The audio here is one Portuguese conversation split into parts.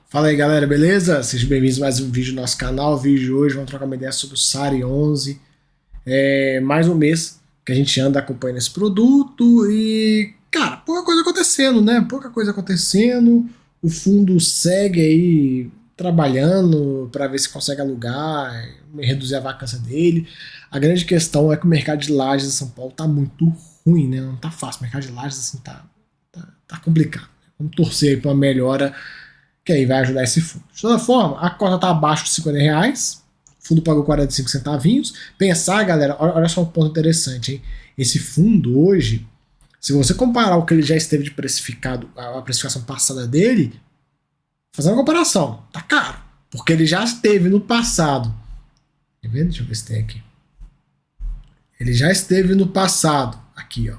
Fala aí galera, beleza? Sejam bem-vindos a mais um vídeo do nosso canal. O vídeo de hoje vamos trocar uma ideia sobre o SARI 11. Mais um mês que a gente anda acompanhando esse produto e, cara, pouca coisa acontecendo, né? Pouca coisa acontecendo. O fundo segue aí trabalhando para ver se consegue alugar, reduzir a vacância dele. A grande questão é que o mercado de lajes em São Paulo tá muito ruim, né? Não tá fácil. O mercado de lajes assim tá complicado. Vamos torcer aí para uma melhora que aí vai ajudar esse fundo. De toda forma, a cota está abaixo de R$50, o fundo pagou 45 centavinhos. Pensar, galera, olha só um ponto interessante, hein? Esse fundo hoje, se você comparar o que ele já esteve de precificado, a precificação passada dele, fazendo uma comparação, tá caro, porque ele já esteve no passado. Quer ver? Deixa eu ver se tem aqui. Ele já esteve no passado, aqui, ó.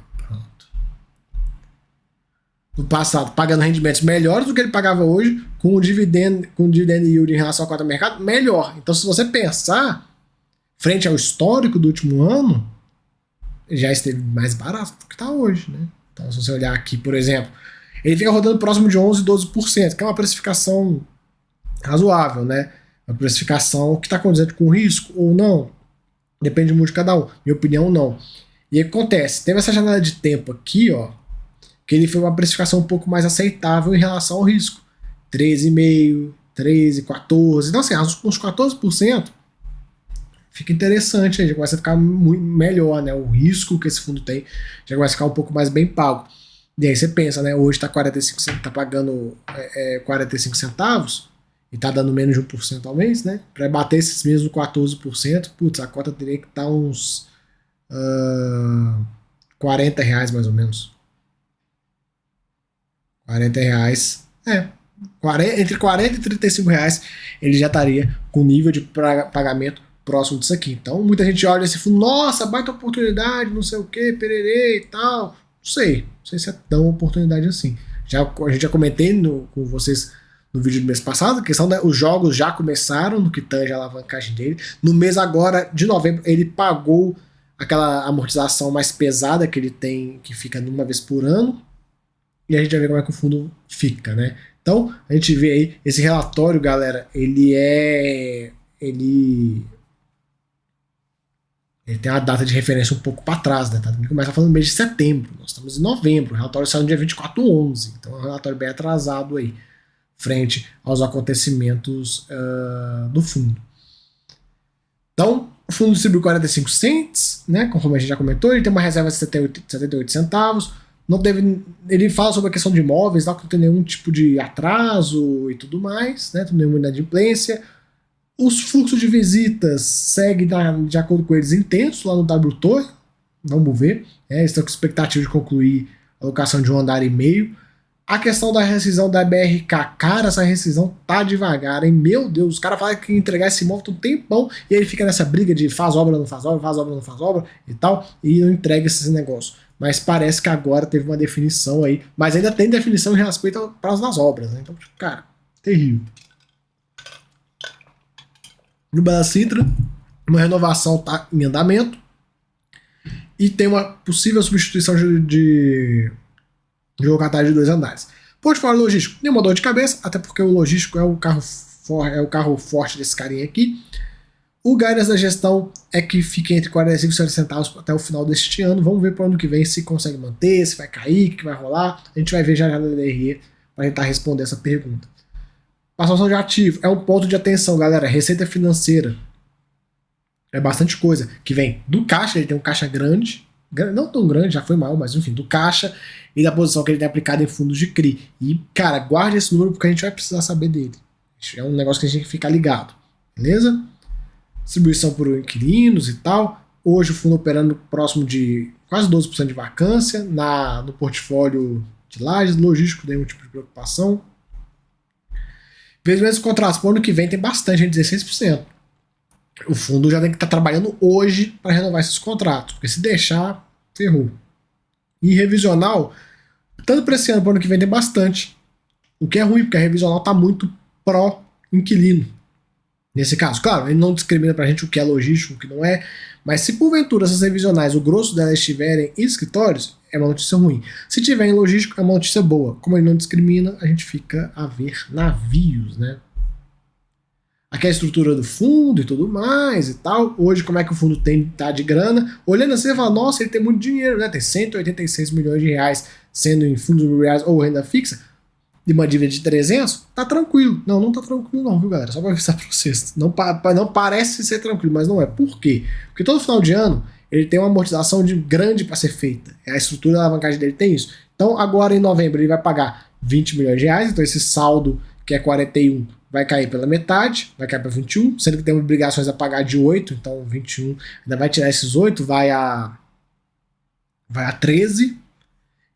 No passado, pagando rendimentos melhores do que ele pagava hoje, com o dividend yield em relação à cota do mercado, melhor. Então, se você pensar, frente ao histórico do último ano, ele já esteve mais barato do que está hoje, né? Então, se você olhar aqui, por exemplo, ele fica rodando próximo de 11%, 12%, que é uma precificação razoável, né? Uma precificação que está condizente com risco ou não. Depende muito de cada um. Minha opinião, não. E aí, o que acontece? Teve essa janela de tempo aqui, ó, que ele foi uma precificação um pouco mais aceitável em relação ao risco. 13,5%, 13%, 14%. Então, assim, uns 14% fica interessante, aí já começa a ficar muito melhor, né? O risco que esse fundo tem já começa a ficar um pouco mais bem pago. E aí você pensa, né? Hoje está 45, tá pagando 45 centavos e tá dando menos de 1% ao mês, né? Para bater esses mesmos 14%, putz, a cota teria que estar uns R$40 mais ou menos. R$40, entre 40 e 35 reais ele já estaria com nível de pagamento próximo disso aqui. Então muita gente olha esse fundo, nossa, baita oportunidade, não sei o que, pererê e tal. Não sei se é tão oportunidade assim. A gente já comentei com vocês no vídeo do mês passado, a questão os jogos já começaram no que tange a alavancagem dele. No mês agora de novembro ele pagou aquela amortização mais pesada que ele tem, que fica uma vez por ano. E a gente vai ver como é que o fundo fica, né? Então, a gente vê aí, esse relatório, galera, ele tem a data de referência um pouco para trás, né? Ele começa falando no mês de setembro, nós estamos em novembro, o relatório saiu no dia 24/11, então é um relatório bem atrasado aí, frente aos acontecimentos do fundo. Então, o fundo distribuiu 45 cents, né? Conforme a gente já comentou, ele tem uma reserva de 78 centavos, não teve, ele fala sobre a questão de imóveis, não tem nenhum tipo de atraso e tudo mais, né? Nenhuma inadimplência. Os fluxos de visitas seguem de acordo com eles intensos lá no W-Torre, vamos ver. Eles estão com expectativa de concluir a locação de 1,5 andar. A questão da rescisão da BRK, cara, essa rescisão tá devagar, hein? Meu Deus, os caras falam que entregar esse imóvel tem um tempão e ele fica nessa briga de faz obra, não faz obra, faz obra, não faz obra e tal, e não entrega esses negócios. Mas parece que agora teve uma definição aí, mas ainda tem definição em respeito ao prazo das obras, né? Então, cara, terrível. No Bela Sintra, uma renovação está em andamento e tem uma possível substituição de locatário de 2 andares. Portfólio logístico, nenhuma dor de cabeça, até porque o logístico é o carro forte desse carinha aqui. O guidance da gestão é que fique entre 45 e 50 centavos até o final deste ano. Vamos ver para o ano que vem se consegue manter, se vai cair, o que vai rolar. A gente vai ver já na DRE para tentar responder essa pergunta. Participação de ativo é um ponto de atenção, galera. Receita financeira é bastante coisa que vem do caixa. Ele tem um caixa grande, não tão grande, já foi maior, mas enfim, do caixa e da posição que ele tem aplicado em fundos de CRI. E, cara, guarde esse número porque a gente vai precisar saber dele. É um negócio que a gente tem que ficar ligado, beleza? Distribuição por inquilinos e tal. Hoje o fundo operando próximo de quase 12% de vacância no portfólio de lajes, logístico, nenhum tipo de preocupação. Vencimento dos contratos para o ano que vem tem bastante, 16%. O fundo já tem que estar trabalhando hoje para renovar esses contratos, porque se deixar, ferrou. E revisional, tanto para esse ano para o ano que vem tem bastante. O que é ruim, porque a revisional está muito pró-inquilino. Nesse caso, claro, ele não discrimina pra gente o que é logístico, o que não é, mas se porventura essas revisionais, o grosso delas estiverem em escritórios, é uma notícia ruim. Se tiver em logístico, é uma notícia boa. Como ele não discrimina, a gente fica a ver navios, né? Aqui é a estrutura do fundo e tudo mais e tal. Hoje, como é que o fundo tá de grana? Olhando assim, você fala, nossa, ele tem muito dinheiro, né? Tem 186 milhões de reais sendo em fundos imobiliários ou renda fixa, de uma dívida de 300, tá tranquilo. Não, não tá tranquilo não, viu, galera? Só pra avisar pra vocês. Não parece ser tranquilo, mas não é. Por quê? Porque todo final de ano, ele tem uma amortização grande para ser feita. A estrutura da alavancagem dele tem isso. Então, agora em novembro, ele vai pagar 20 milhões de reais, então esse saldo, que é 41, vai cair pela metade, vai cair para 21, sendo que tem obrigações a pagar de 8, então 21 ainda vai tirar esses 8, vai a 13,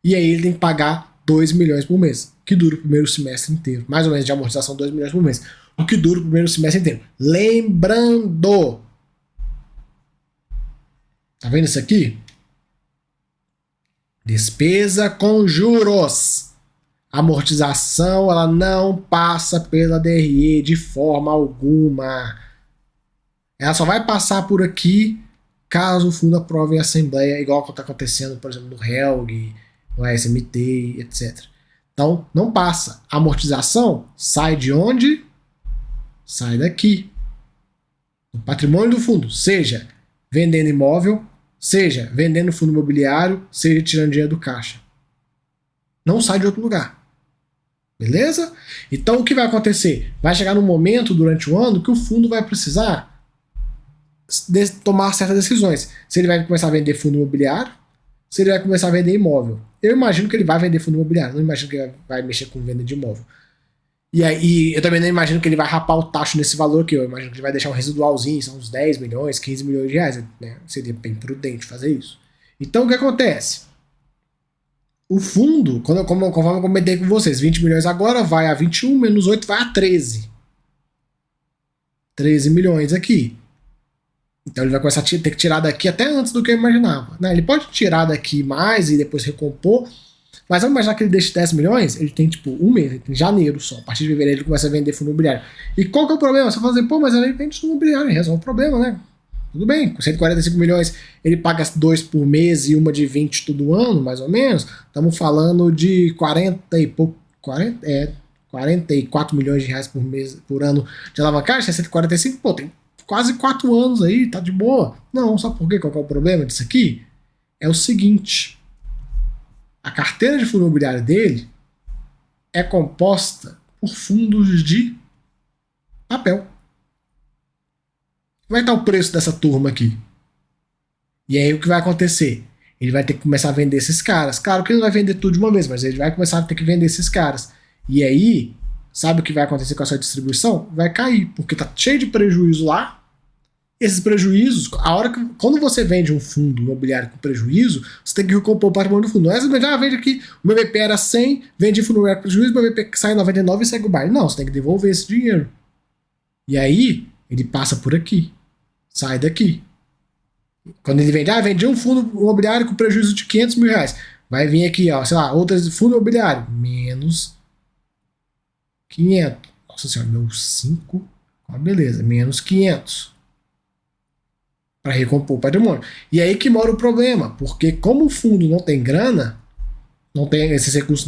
e aí ele tem que pagar 2 milhões por mês, que dura o primeiro semestre inteiro. Mais ou menos de amortização, 2 milhões por mês, o que dura o primeiro semestre inteiro. Lembrando, tá vendo isso aqui? Despesa com juros. A amortização, ela não passa pela DRE de forma alguma. Ela só vai passar por aqui caso o fundo aprove em assembleia, igual que está acontecendo, por exemplo, no HELG, no SMT, etc. Então, não passa. A amortização sai de onde? Sai daqui. O patrimônio do fundo, seja vendendo imóvel, seja vendendo fundo imobiliário, seja tirando dinheiro do caixa. Não sai de outro lugar. Beleza? Então o que vai acontecer? Vai chegar num momento durante o ano que o fundo vai precisar tomar certas decisões. Se ele vai começar a vender fundo imobiliário, se ele vai começar a vender imóvel. Eu imagino que ele vai vender fundo imobiliário, não imagino que ele vai mexer com venda de imóvel. E aí, eu também não imagino que ele vai rapar o tacho nesse valor aqui. Eu imagino que ele vai deixar um residualzinho, são uns 10 milhões, 15 milhões de reais. Né? Seria bem prudente fazer isso. Então o que acontece? O fundo, conforme eu comentei com vocês, 20 milhões agora vai a 21, menos 8 vai a 13. 13 milhões aqui. Então ele vai começar a ter que tirar daqui até antes do que eu imaginava. Né? Ele pode tirar daqui mais e depois recompor, mas vamos imaginar que ele deixe 10 milhões, ele tem tipo um mês, ele tem janeiro só. A partir de fevereiro ele começa a vender fundo imobiliário. E qual que é o problema? Você fala assim, pô, mas ele vende fundo imobiliário, ele resolve o problema, né? Tudo bem, com 145 milhões ele paga 2 por mês e uma de 20 todo ano, mais ou menos. Estamos falando de 44 milhões de reais por mês, por ano de alavancagem, 145, pô, tem quase 4 anos aí, tá de boa. Não, sabe por quê? Qual que é o problema disso aqui? É o seguinte, a carteira de fundo imobiliário dele é composta por fundos de papel. Vai estar o preço dessa turma aqui. E aí o que vai acontecer? Ele vai ter que começar a vender esses caras. Claro que ele não vai vender tudo de uma vez, mas ele vai começar a ter que vender esses caras. E aí, sabe o que vai acontecer com a sua distribuição? Vai cair, porque tá cheio de prejuízo lá. Esses prejuízos, quando você vende um fundo imobiliário com prejuízo, você tem que recompor o patrimônio do fundo. Não é simplesmente, vende aqui, o meu BP era 100, vende fundo imobiliário com prejuízo, o meu BP sai 99 e segue o baile. Não, você tem que devolver esse dinheiro. E aí, ele passa por aqui. Sai daqui. Quando ele vende, vendi um fundo imobiliário com prejuízo de 500 mil reais. Vai vir aqui, ó, sei lá, outras fundo imobiliário, menos 500. Nossa senhora, meu 5. Beleza, menos 500. Para recompor o patrimônio. E aí que mora o problema, porque como o fundo não tem grana, não tem esses recursos,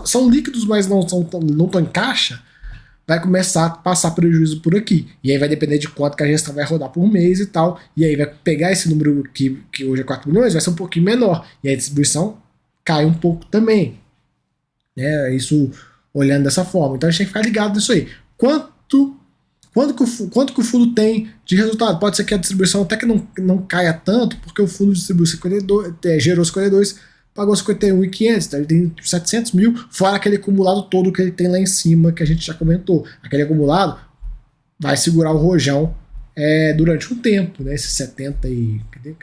são líquidos, mas não estão em caixa, vai começar a passar prejuízo por aqui. E aí vai depender de quanto que a gestão vai rodar por mês e tal. E aí vai pegar esse número que hoje é 4 milhões, vai ser um pouquinho menor. E aí a distribuição cai um pouco também. Isso olhando dessa forma. Então a gente tem que ficar ligado nisso aí. Quanto que o fundo tem de resultado? Pode ser que a distribuição até que não caia tanto, porque o fundo distribuiu 52, gerou 52, pagou 51.500, então ele tem 700 mil, fora aquele acumulado todo que ele tem lá em cima, que a gente já comentou. Aquele acumulado vai segurar o rojão durante um tempo, né? Esses 70 e... Cadê?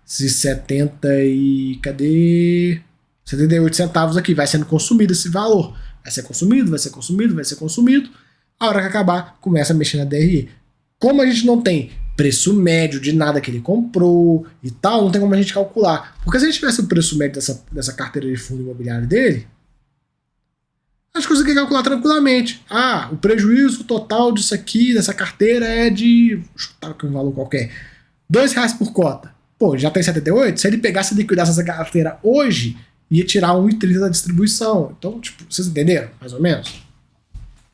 Esses 70 e... Cadê? 78 centavos aqui, vai sendo consumido esse valor. Vai ser consumido. A hora que acabar, começa a mexer na DRE. Como a gente não tem preço médio de nada que ele comprou e tal, não tem como a gente calcular. Porque se a gente tivesse o preço médio dessa carteira de fundo imobiliário dele, a gente conseguiria calcular tranquilamente. O prejuízo total disso aqui, dessa carteira, é de... chutar aqui um valor qualquer. R$2 por cota. Pô, já tem 78? Se ele pegasse e liquidasse essa carteira hoje, ia tirar 1,30 da distribuição. Então, tipo, vocês entenderam? Mais ou menos?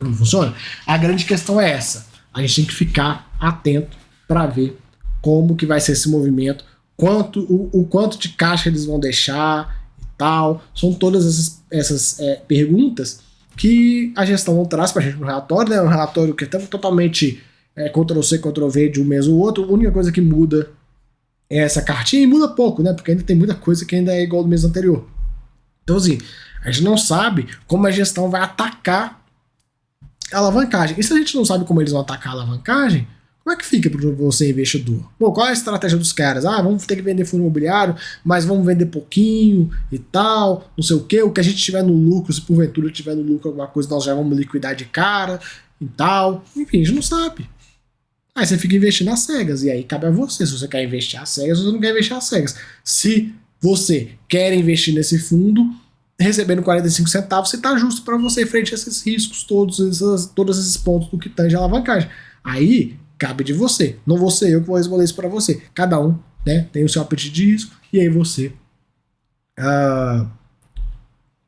Não funciona? A grande questão é essa. A gente tem que ficar atento para ver como que vai ser esse movimento, o quanto de caixa eles vão deixar e tal. São todas essas perguntas que a gestão não traz para a gente no relatório, né? Um relatório que é totalmente Ctrl+C, Ctrl+V de um mês ou outro. A única coisa que muda é essa cartinha, e muda pouco, né? Porque ainda tem muita coisa que ainda é igual do mês anterior. Então, assim, a gente não sabe como a gestão vai atacar a alavancagem. E se a gente não sabe como eles vão atacar a alavancagem, como é que fica para você, investidor? Bom, qual é a estratégia dos caras? Ah, vamos ter que vender fundo imobiliário, mas vamos vender pouquinho e tal, não sei o quê. O que a gente tiver no lucro, se porventura tiver no lucro alguma coisa, nós já vamos liquidar de cara e tal. Enfim, a gente não sabe. Aí você fica investindo às cegas, e aí cabe a você, se você quer investir às cegas ou você não quer investir às cegas. Se você quer investir nesse fundo, recebendo 45 centavos, se está justo para você frente a esses riscos, todos esses pontos do que tange a alavancagem. Aí cabe de você. Não vou ser eu que vou responder isso para você. Cada um, né, tem o seu apetite de risco, e aí você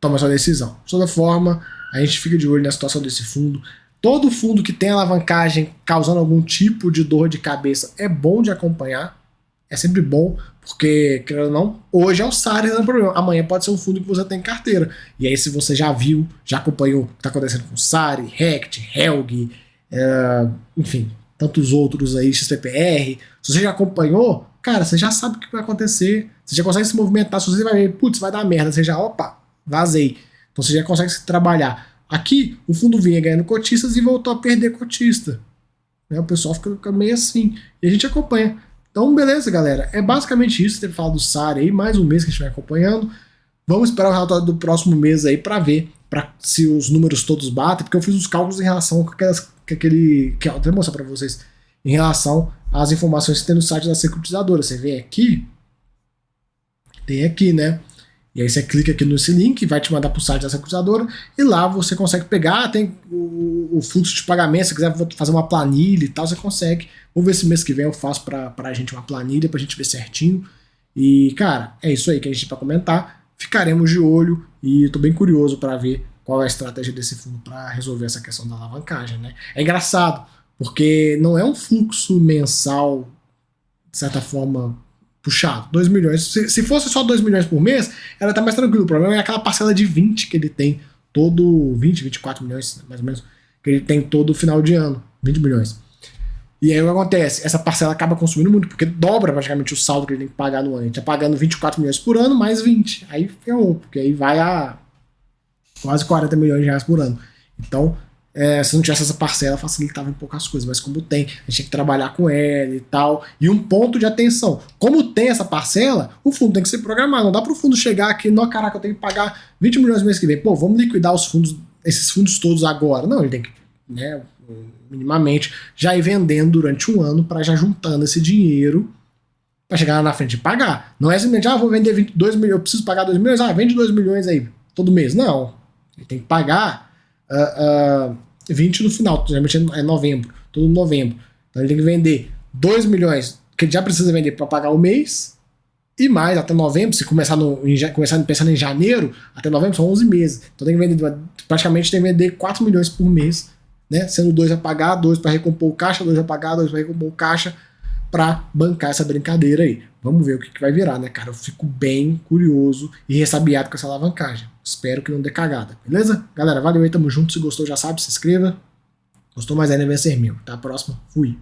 toma a sua decisão. De toda forma, a gente fica de olho na situação desse fundo. Todo fundo que tem alavancagem causando algum tipo de dor de cabeça é bom de acompanhar. É sempre bom, porque, querendo ou não, hoje é o SARI dando problema. Amanhã pode ser um fundo que você tem em carteira. E aí, se você já viu, já acompanhou o que está acontecendo com o SARI, RECT, HELG, enfim, tantos outros aí, XPPR, se você já acompanhou, cara, você já sabe o que vai acontecer. Você já consegue se movimentar. Se você vai ver, putz, vai dar merda, você já, opa, vazei. Então você já consegue se trabalhar. Aqui, o fundo vinha ganhando cotistas e voltou a perder cotista. O pessoal fica meio assim. E a gente acompanha. Então, beleza, galera. É basicamente isso. Ter falado do SARI aí, mais um mês que a gente vai acompanhando. Vamos esperar o relatório do próximo mês aí para ver se os números todos batem, porque eu fiz os cálculos em relação com aquele que eu vou mostrar para vocês, em relação às informações que tem no site da securitizadora. Você vê aqui, tem aqui, né? E aí você clica aqui nesse link, vai te mandar para o site da securitizadora, e lá você consegue pegar, tem o fluxo de pagamento, se quiser fazer uma planilha e tal, você consegue. Vamos ver se mês que vem eu faço para a gente uma planilha, para a gente ver certinho. E, cara, é isso aí que a gente tem para comentar. Ficaremos de olho e estou bem curioso para ver qual é a estratégia desse fundo para resolver essa questão da alavancagem, né? É engraçado, porque não é um fluxo mensal, de certa forma, puxado, 2 milhões. Se fosse só 2 milhões por mês, era até mais tranquilo. O problema é aquela parcela de 20 que ele tem, todo 24 milhões, mais ou menos, que ele tem todo final de ano, 20 milhões. E aí o que acontece? Essa parcela acaba consumindo muito, porque dobra praticamente o saldo que ele tem que pagar no ano. Ele tá pagando 24 milhões por ano, mais 20. Aí ferrou, porque aí vai a quase 40 milhões de reais por ano. Então, se não tivesse essa parcela, facilitava um pouco as coisas, mas como tem, a gente tem que trabalhar com ela e tal. E um ponto de atenção: como tem essa parcela, o fundo tem que ser programado. Não dá para o fundo chegar aqui, não, caraca, eu tenho que pagar 20 milhões no mês que vem. Pô, vamos liquidar esses fundos todos agora. Não, ele tem que, né, minimamente, já ir vendendo durante um ano para já juntando esse dinheiro para chegar lá na frente e pagar. Não é simplesmente, vou vender 2 milhões, eu preciso pagar 2 milhões, vende 2 milhões aí todo mês. Não, ele tem que pagar 20 no final, geralmente é novembro, todo novembro. Então ele tem que vender 2 milhões, que ele já precisa vender para pagar o mês, e mais até novembro. Se começar pensando em janeiro, até novembro são 11 meses. Então tem que vender, praticamente tem que vender 4 milhões por mês, né? Sendo 2 a pagar, 2 para recompor o caixa, 2 a pagar, 2 para recompor o caixa, para bancar essa brincadeira aí. Vamos ver o que vai virar, né, cara? Eu fico bem curioso e ressabiado com essa alavancagem. Espero que não dê cagada, beleza? Galera, valeu aí, tamo junto. Se gostou, já sabe, se inscreva. Gostou mais ainda, vem ser meu. Até a próxima. Fui.